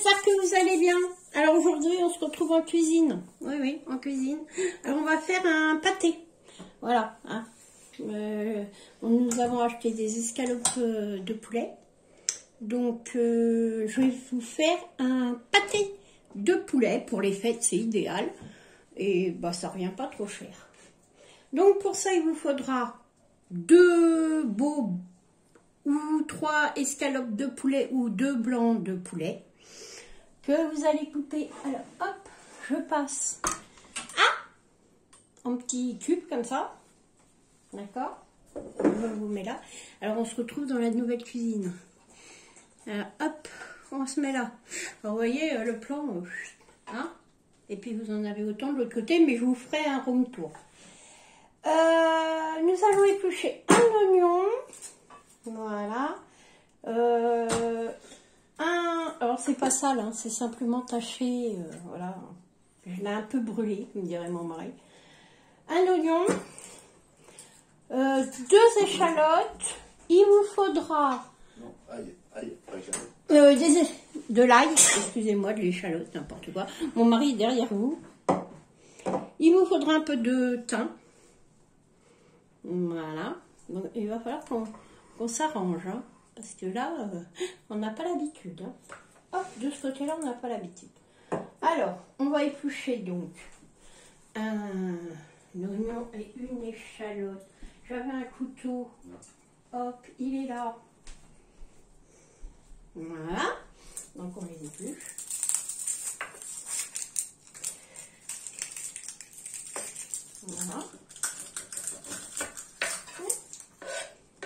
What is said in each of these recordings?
j'espère que vous allez bien. Alors aujourd'hui, on se retrouve en cuisine. Oui, oui, en cuisine. Alors on va faire un pâté. Voilà. Hein. Nous avons acheté des escalopes de poulet. Donc je vais vous faire un pâté de poulet. Pour les fêtes, c'est idéal. Et bah ça revient pas trop cher. Donc pour ça, il vous faudra 2 beaux ou 3 escalopes de poulet ou 2 blancs de poulet que vous allez couper. Alors hop, je passe en petits cubes comme ça, d'accord, je vous mets là. Alors on se retrouve dans la nouvelle cuisine. Alors, hop, on se met là. Alors, vous voyez le plan, hein, et puis vous en avez autant de l'autre côté, mais je vous ferai un room tour. Nous allons éplucher un oignon, voilà. Alors c'est pas sale, hein, c'est simplement taché, voilà. Je l'ai un peu brûlé, me dirait mon mari. Un oignon, 2 échalotes. Il vous faudra de l'ail, excusez-moi, de l'échalote, n'importe quoi. Mon mari est derrière vous. Il vous faudra un peu de thym. Voilà. Donc il va falloir qu'on s'arrange, hein, parce que là, on n'a pas l'habitude. Hein. Hop, de ce côté-là, on n'a pas l'habitude. Alors, on va éplucher donc un oignon et une échalote. J'avais un couteau. Hop, il est là. Voilà. Donc, on les épluche. Voilà.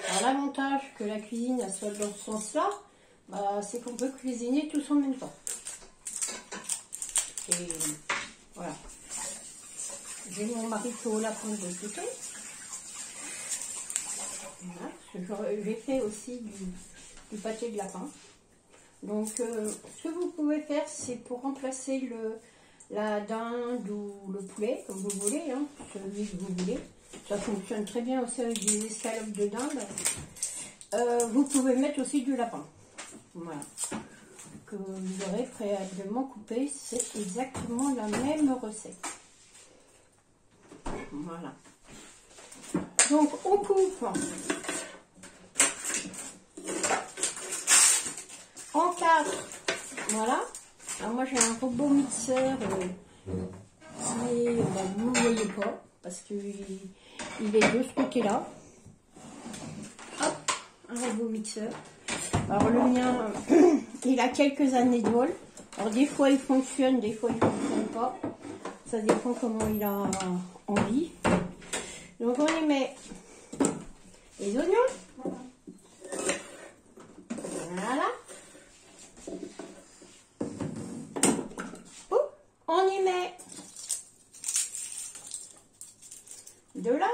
Alors, l'avantage que la cuisine soit dans ce sens-là, bah, c'est qu'on peut cuisiner tous en même temps. Et voilà. J'ai mon mari qui est au lapin de côté. Voilà. J'ai fait aussi du pâté de lapin. Donc, ce que vous pouvez faire, c'est pour remplacer la dinde ou le poulet, comme vous voulez, hein, celui que vous voulez. Ça fonctionne très bien aussi avec des escalopes de dinde. Vous pouvez mettre aussi du lapin. Voilà. Que vous aurez préalablement coupé, c'est exactement la même recette. Voilà. Donc on coupe en 4. Voilà. Alors moi j'ai un robot mixeur qui est, vous ne voyez pas parce qu'il est de ce côté-là. Hop, un robot mixeur. Alors le mien, il a quelques années de vol. Alors des fois il fonctionne, des fois il ne fonctionne pas. Ça dépend comment il a envie. Donc on y met les oignons. Voilà. On y met de l'ail.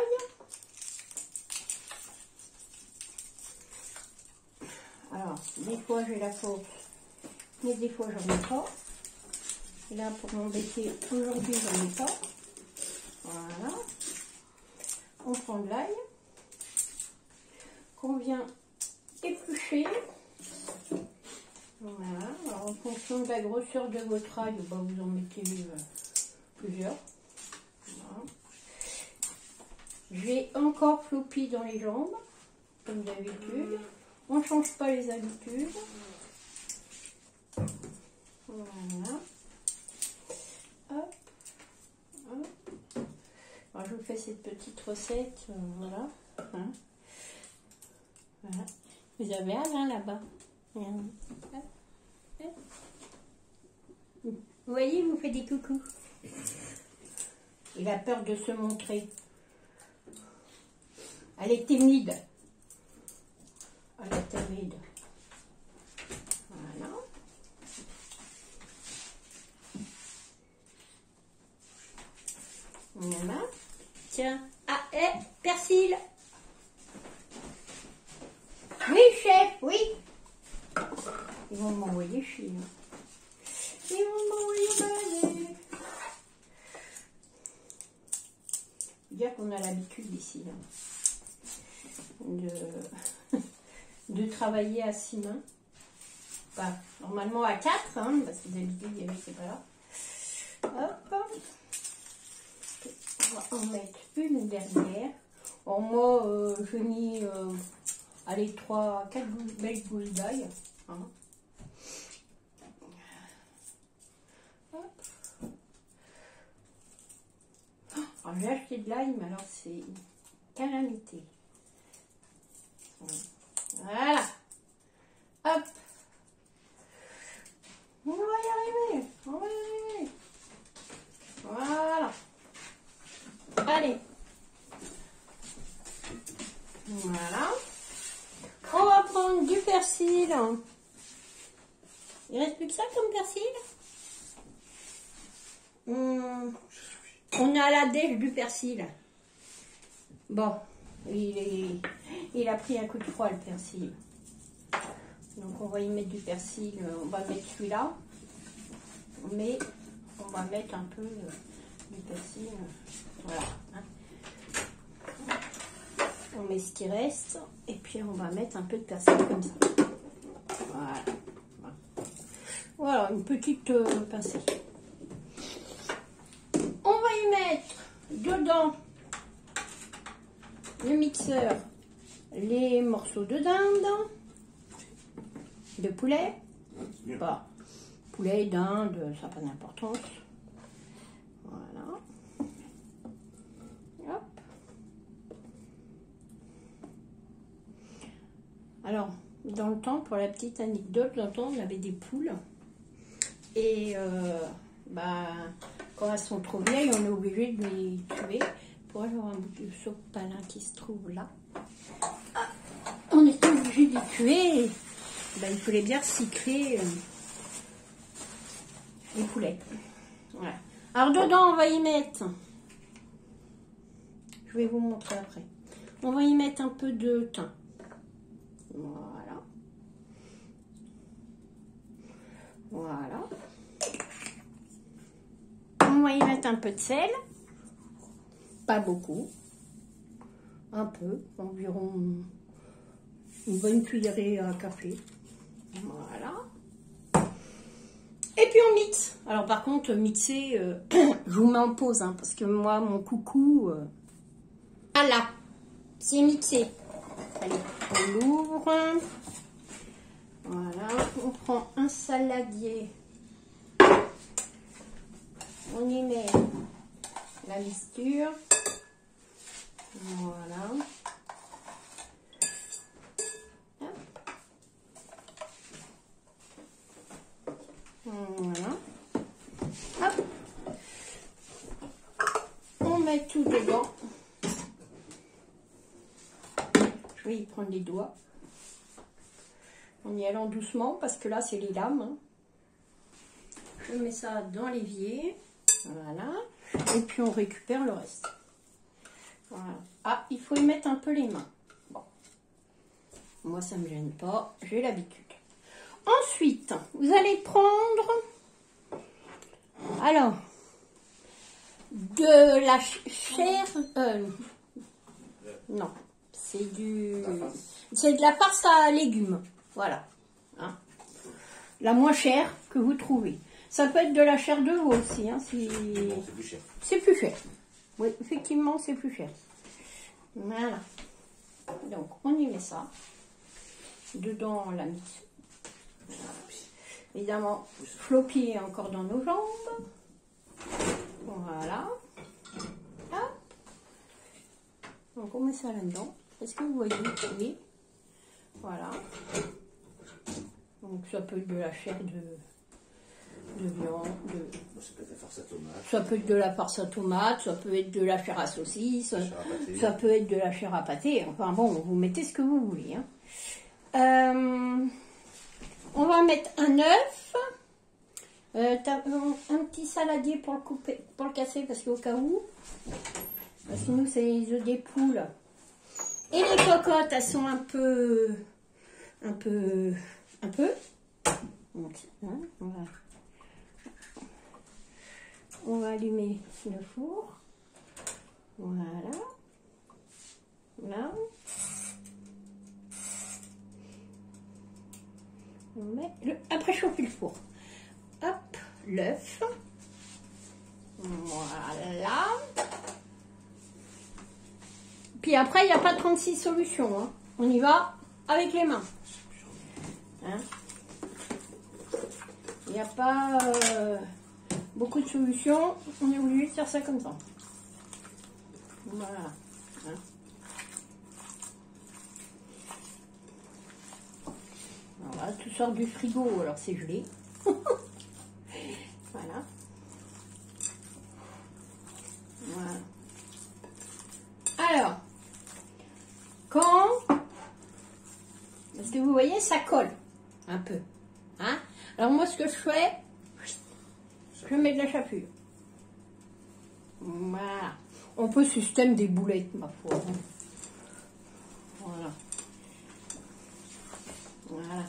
Alors, des fois j'ai la sauce, mais des fois j'en ai pas. Et là, pour m'embêter, aujourd'hui j'en ai pas. Voilà. On prend de l'ail qu'on vient éplucher. Voilà. Alors, en fonction de la grosseur de votre ail, bah, vous en mettez plusieurs. Voilà. J'ai encore floppy dans les jambes, comme d'habitude. On ne change pas les habitudes. Voilà. Hop. Hop. Alors, je vous fais cette petite recette. Voilà. Hein. Voilà. Vous avez Alain là-bas. Vous voyez, il vous fait des coucous. Il a peur de se montrer. Elle est timide. Elle est timide. Voilà. Voilà. Tiens. Ah, persil. Oui, chef, oui. Ils vont m'envoyer chier. Ils vont m'envoyer balader. Dire qu'on a l'habitude ici hein, de travailler à 6 mains. Enfin, normalement à 4, hein, parce que d'habitude, il y avait, c'est pas là. Hop. On va en mettre une dernière. Bon, moi, j'ai mis, allez, 4 belles gousses d'ail. Hein. Alors, j'ai acheté de l'ail, mais alors c'est une calamité. Voilà. Hop. On va y arriver. On va y arriver. Voilà. Allez. Voilà. On va prendre du persil. Il reste plus que ça comme persil. On est à la dèche du persil. Bon, il a pris un coup de froid le persil. Donc on va y mettre du persil. On va mettre celui-là. Mais on va mettre un peu du persil. Voilà. On met ce qui reste. Et puis on va mettre un peu de persil comme ça. Voilà. Voilà, une petite pincée. On va y mettre dedans le mixeur les morceaux de dinde, de poulet, pas poulet, dinde, ça n'a pas d'importance. Voilà. Hop. Alors, dans le temps, pour la petite anecdote, dans le temps, on avait des poules. Et quand elles sont trop vieilles, on est obligé de les tuer. Pour avoir un bout de sopalin qui se trouve là. On est obligé de les tuer. Et, il fallait bien recycler les poulets. Voilà. Alors dedans, on va y mettre. Je vais vous montrer après. On va y mettre un peu de thym. Voilà. Voilà. On va y mettre un peu de sel. Pas beaucoup. Un peu. Environ une bonne cuillerée à café. Voilà. Et puis on mixe. Alors par contre, mixer, je vous mets en pause. Hein, parce que moi, mon coucou... Voilà. C'est mixé. Allez, on l'ouvre. Voilà. On prend un saladier. On y met la mixture. Voilà. Hop. Voilà. Hop. On met tout dedans. Je vais y prendre les doigts. En y allant doucement parce que là c'est les lames. Hein. Je mets ça dans l'évier. Voilà. Et puis on récupère le reste. Voilà. Ah, il faut y mettre un peu les mains. Bon. Moi, ça ne me gêne pas. J'ai l'habitude. Ensuite, vous allez prendre... Alors, de la chair... non, c'est de la farce à légumes. Voilà. Hein. La moins chère que vous trouvez. Ça peut être de la chair de veau aussi. Hein, si... Non, c'est plus cher. C'est plus cher. Oui, effectivement, c'est plus cher. Voilà. Donc, on y met ça. Dedans, la mixture. Voilà. Évidemment, Floppy est encore dans nos jambes. Voilà. Hop. Donc, on met ça là-dedans. Est-ce que vous voyez? Oui. Voilà. Donc, ça peut être de la chair de viande. Ça peut être de la farce à tomate. Ça peut être de la farce à tomate, ça peut être de la chair à saucisse, ça peut être de la chair à pâté. Enfin bon, vous mettez ce que vous voulez. Hein. On va mettre un œuf, un petit saladier pour le couper, pour le casser parce qu'au cas où, sinon c'est les œufs des poules. Et les cocottes, elles sont un peu. Donc, hein, voilà. On va allumer le four. Voilà. Là. On met le préchauffer le four. Hop, l'œuf. Voilà. Puis après, il n'y a pas 36 solutions. Hein. On y va avec les mains. Hein, il n'y a pas beaucoup de solutions. On est obligé de faire ça comme ça. Voilà. Hein. Voilà, tout sort du frigo, alors c'est gelé. Voilà. Voilà. Alors, quand... Parce que vous voyez, ça colle un peu. Hein? Alors moi, ce que je fais, je mets de la chapelure. Voilà. On peut système des boulettes, ma foi. Voilà. Voilà.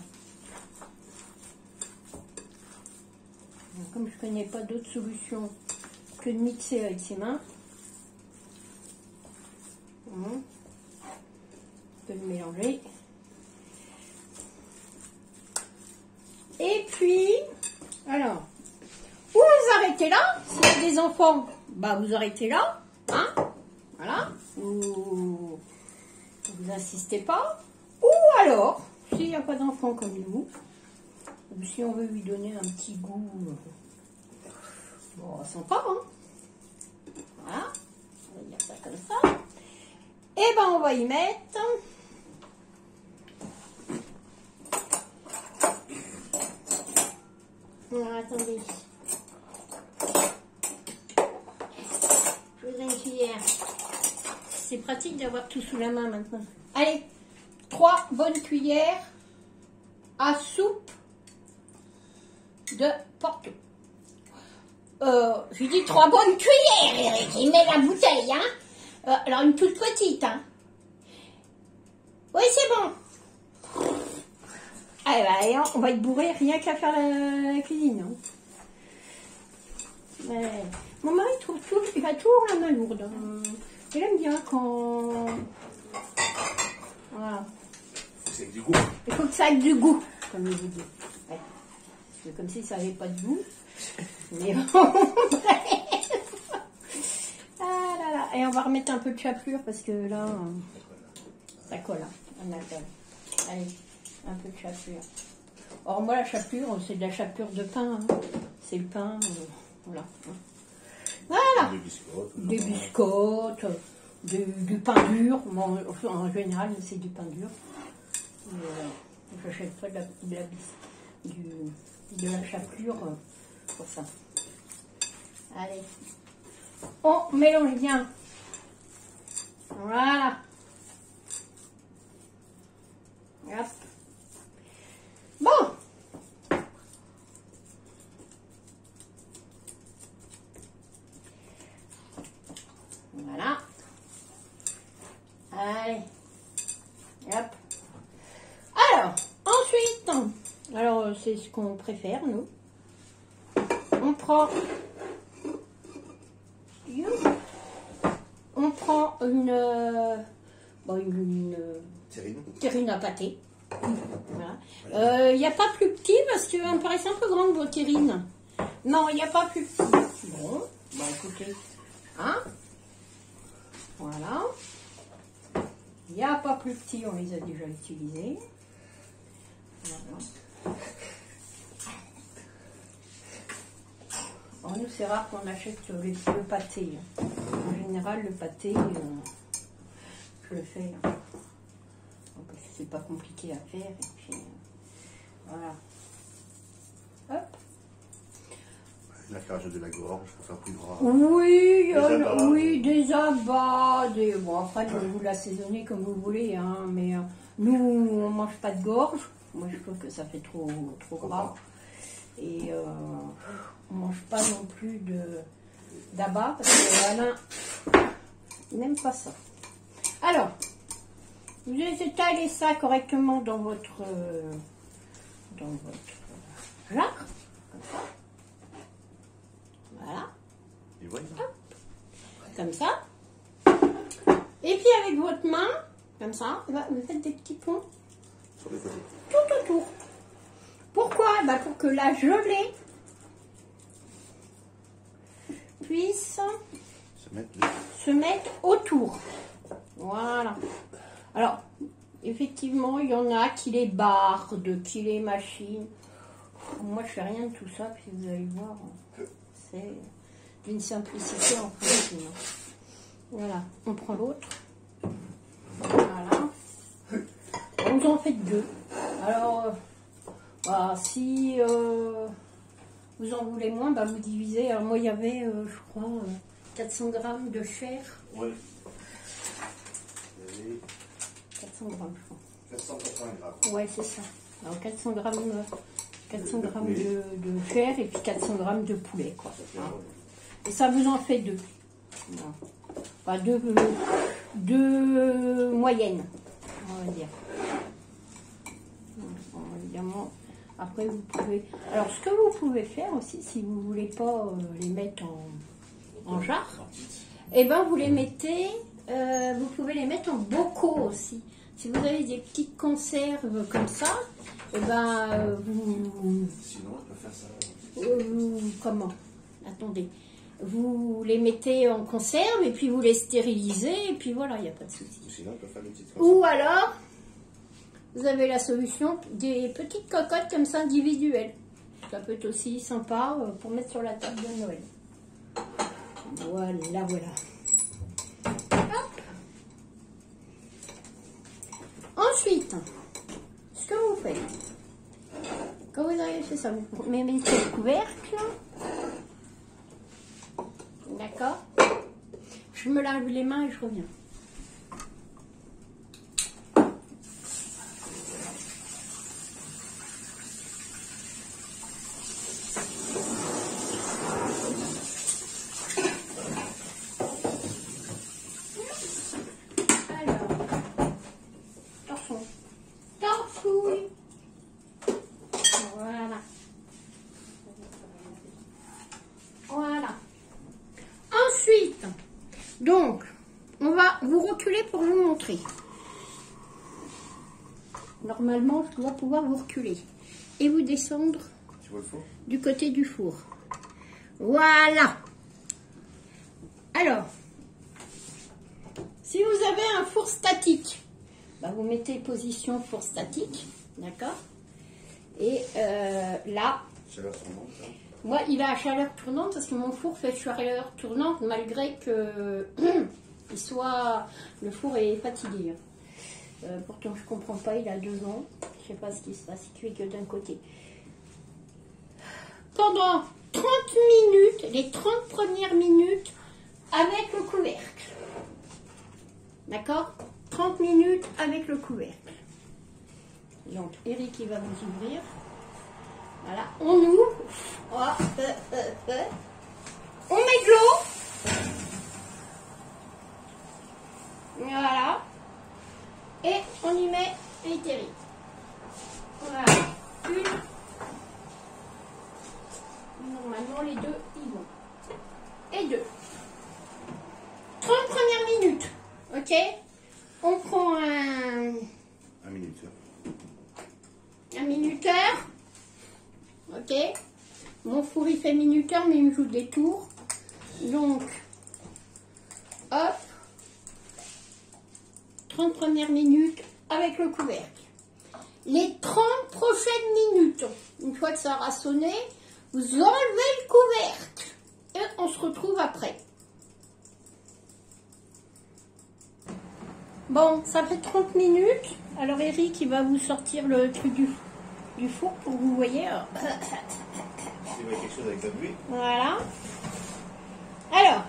Comme je ne connais pas d'autre solution que de mixer avec ses mains, on peut le mélanger. Et puis, alors, ou vous arrêtez là, s'il y a des enfants, bah vous arrêtez là, hein, voilà, ou vous insistez pas, ou alors, s'il n'y a pas d'enfants comme nous, ou si on veut lui donner un petit goût, bon, sympa, hein, voilà, on va dire ça comme ça, et ben on va y mettre... Alors, attendez. Je vous ai une cuillère. C'est pratique d'avoir tout sous la main maintenant. Allez, 3 bonnes cuillères à soupe de Porto. Je dis 3 bonnes cuillères, Eric. Il met la bouteille, hein. Alors, une toute petite, hein. Oui, c'est bon. Allez, on va être bourré rien qu'à faire la cuisine. Hein. Mais, mon mari il a toujours la main lourde. Hein. Il aime bien quand... Voilà. C'est du goût. Il faut que ça ait du goût, comme je vous dis. Ouais. C'est comme si ça n'avait pas de goût. Mais ah là là. Et on va remettre un peu de chapelure parce que là, ça colle. Hein. On a colle. Allez. Un peu de chapelure. Or moi la chapelure, c'est de la chapelure de pain. Hein. C'est le pain. Voilà. Voilà. Des biscottes, du pain dur. Bon, en général, c'est du pain dur. Je n'achète pas de la chapelure pour ça. Allez. On mélange bien. Voilà. Hop. Bon. Voilà. Allez. Hop. Alors, ensuite, alors c'est ce qu'on préfère, nous. On prend une terrine à pâté. Voilà. Il n'y a pas plus petit parce qu'elle me paraissait un peu grande vos terrines. Non, il n'y a pas plus petit. Bon, bah écoutez. Hein? Voilà. Il n'y a pas plus petit, on les a déjà utilisés. Voilà. Alors, nous, c'est rare qu'on achète le pâté. En général, le pâté, je le fais. C'est pas compliqué à faire. Et puis, voilà. Hop. La cage de la gorge pour faire plus gras. Oui, oui, des abats. Bon, après, vous l'assaisonnez comme vous voulez. Hein, mais nous, on mange pas de gorge. Moi, je trouve que ça fait trop gras. Et on mange pas non plus d'abats parce que Alain n'aime pas ça. Alors, vous étalez ça correctement dans votre jarre, comme ça. Voilà. Et voilà. Hop. Comme ça. Et puis avec votre main, comme ça, vous faites des petits ponts Sur les côtés. tout autour. Pourquoi? Bah, pour que la gelée puisse se mettre autour. Voilà. Alors, effectivement, il y en a qui les bardent, qui les machinent. Moi, je fais rien de tout ça, puis vous allez voir, c'est d'une simplicité en fait. Voilà, on prend l'autre. Voilà. Vous en faites deux. Alors, bah, si vous en voulez moins, bah, vous divisez. Alors, moi, il y avait, je crois, 400 grammes de chair. Oui. 400 grammes, je crois. 480 grammes. Ouais, c'est ça. Alors, 400 grammes de chair et puis 400 grammes de poulet, quoi. Et ça vous en fait deux. Enfin, deux moyennes, on va dire. Bon, évidemment, après vous pouvez... Alors, ce que vous pouvez faire aussi, si vous ne voulez pas les mettre en jarre, et ben vous les mettez, vous pouvez les mettre en bocaux aussi. Si vous avez des petites conserves comme ça, et ben vous... Sinon, on peut faire ça. Comment? Attendez. Vous les mettez en conserve et puis vous les stérilisez et puis voilà, il n'y a pas de souci. Sinon, on peut faire des petites Ou alors, vous avez la solution des petites cocottes comme ça individuelles. Ça peut être aussi sympa pour mettre sur la table de Noël. Voilà, voilà. Hop. Ensuite, ce que vous faites, quand vous avez fait ça, vous mettez le couvercle. D'accord? Je me lave les mains et je reviens. Donc, on va vous reculer pour vous montrer. Normalement, je dois pouvoir vous reculer. Et vous descendre du côté du four. Voilà. Alors, si vous avez un four statique, bah vous mettez position four statique. D'accord? Et là... Chaleur tournante, hein. Moi, il a à chaleur tournante parce que mon four fait chaleur tournante malgré que le four est fatigué. Pourtant, je ne comprends pas, il a 2 ans. Je ne sais pas ce qui se passe, il cuit que d'un côté. Pendant 30 minutes, les 30 premières minutes avec le couvercle. D'accord? 30 minutes avec le couvercle. Donc, Eric, il va vous ouvrir. Voilà, on ouvre, on met de l'eau, voilà, et on y met les terrines. Voilà, normalement les deux y vont, et 2. 30 premières minutes, ok? On prend un minuteur. Ok, mon four il fait minuteur mais il me joue des tours. Donc, hop, 30 premières minutes avec le couvercle. Les 30 prochaines minutes, une fois que ça aura sonné, vous enlevez le couvercle et on se retrouve après. Bon, ça fait 30 minutes. Alors Eric, il va vous sortir le truc du four pour que vous voyez. Il y a quelque chose avec la buée. Voilà. Alors.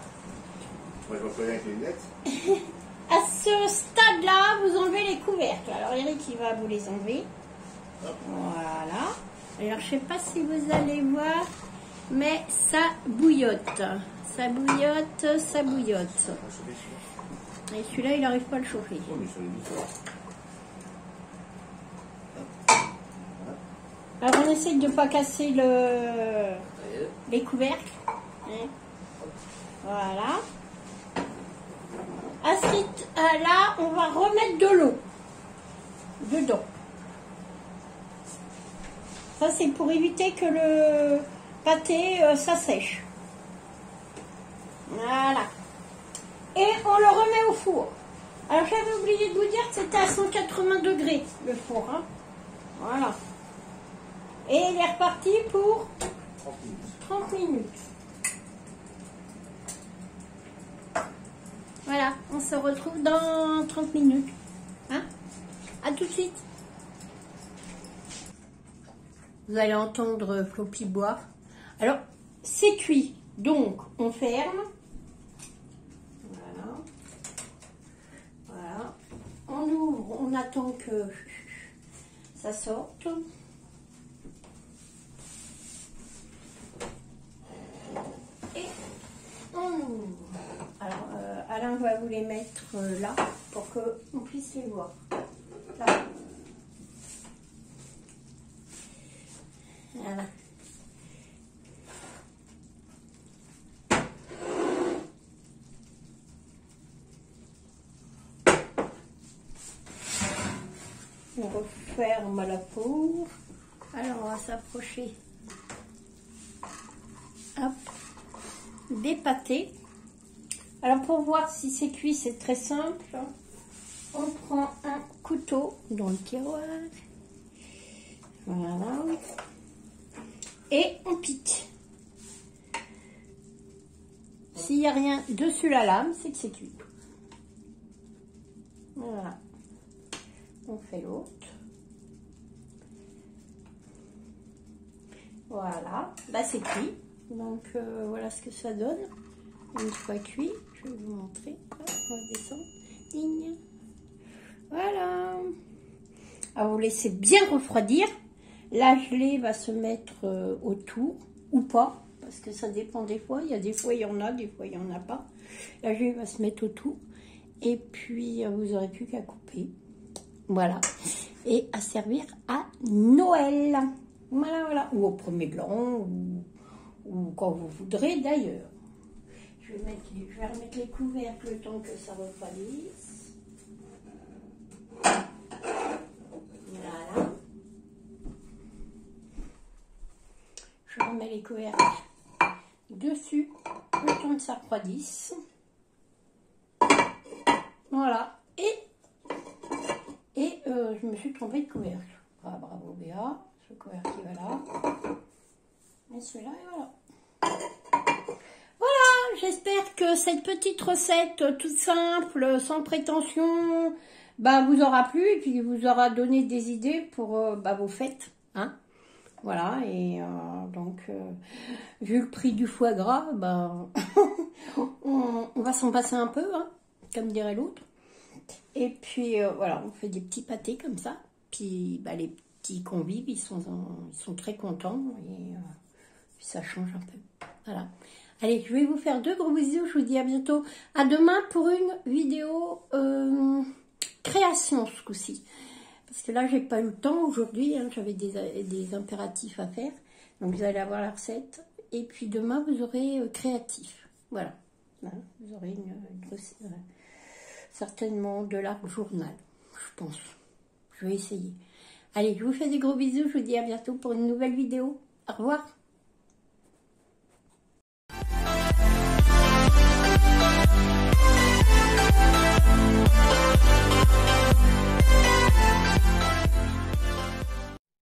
Moi, je vais coller avec les lunettes. À ce stade-là, vous enlevez les couvercles. Alors Eric, il va vous les enlever. Hop. Voilà. Alors, je ne sais pas si vous allez voir, mais ça bouillotte. Ça bouillotte, ça bouillotte. Et celui-là, il n'arrive pas à le chauffer. Oh, mais sur les bouteilles. Alors on essaye de ne pas casser les couvercles. Voilà. Ensuite, là, on va remettre de l'eau dedans. Ça, c'est pour éviter que le pâté s'assèche. Voilà. Et on le remet au four. Alors, j'avais oublié de vous dire que c'était à 180 degrés, le four. Hein. Voilà. Et il est reparti pour 30 minutes. Voilà, on se retrouve dans 30 minutes. Hein? À tout de suite. Vous allez entendre Floppy boire. Alors, c'est cuit. Donc, on ferme. Voilà. Voilà. On ouvre, on attend que ça sorte. Et on ouvre. Alors, Alain va vous les mettre là pour qu'on puisse les voir. Là. Voilà. On referme la four. Alors, on va s'approcher. Hop. Des pâtés. Alors, pour voir si c'est cuit, c'est très simple. On prend un couteau dans le tiroir. Voilà. Et on pique. S'il n'y a rien dessus la lame, c'est que c'est cuit. Voilà. On fait l'autre. Voilà. Là, c'est cuit. Donc, voilà ce que ça donne. Une fois cuit, je vais vous montrer. Hop, on va descendre. Ligne. Voilà. Alors, vous laissez bien refroidir. La gelée va se mettre autour ou pas. Parce que ça dépend des fois. Il y a des fois, il y en a. Des fois, il n'y en a pas. La gelée va se mettre autour. Et puis, vous n'aurez plus qu'à couper. Voilà. Et à servir à Noël. Voilà, voilà. Ou au premier de l'an. Ou quand vous voudrez d'ailleurs. Je vais remettre les couvercles le temps que ça refroidisse. Voilà. Je remets les couvercles dessus le temps que ça refroidisse. Voilà. Et je me suis trompée de couvercle. Ah, bravo Béa. Ce couvercle qui va là. Et celui-là, et voilà. Voilà, j'espère que cette petite recette toute simple, sans prétention, vous aura plu et puis vous aura donné des idées pour vos fêtes. Hein, voilà, et donc, vu le prix du foie gras, on va s'en passer un peu, hein, comme dirait l'autre. Et puis, voilà, on fait des petits pâtés comme ça. Puis, les petits convives, ils sont très contents et puis ça change un peu. Voilà. Allez, je vais vous faire de gros bisous. Je vous dis à bientôt. À demain pour une vidéo création ce coup-ci. Parce que là, j'ai pas eu le temps aujourd'hui. Hein, j'avais des impératifs à faire. Donc, vous allez avoir la recette. Et puis demain, vous aurez créatif. Voilà. Hein, vous aurez une recette, certainement de l'art journal, je pense. Je vais essayer. Allez, je vous fais des gros bisous. Je vous dis à bientôt pour une nouvelle vidéo. Au revoir.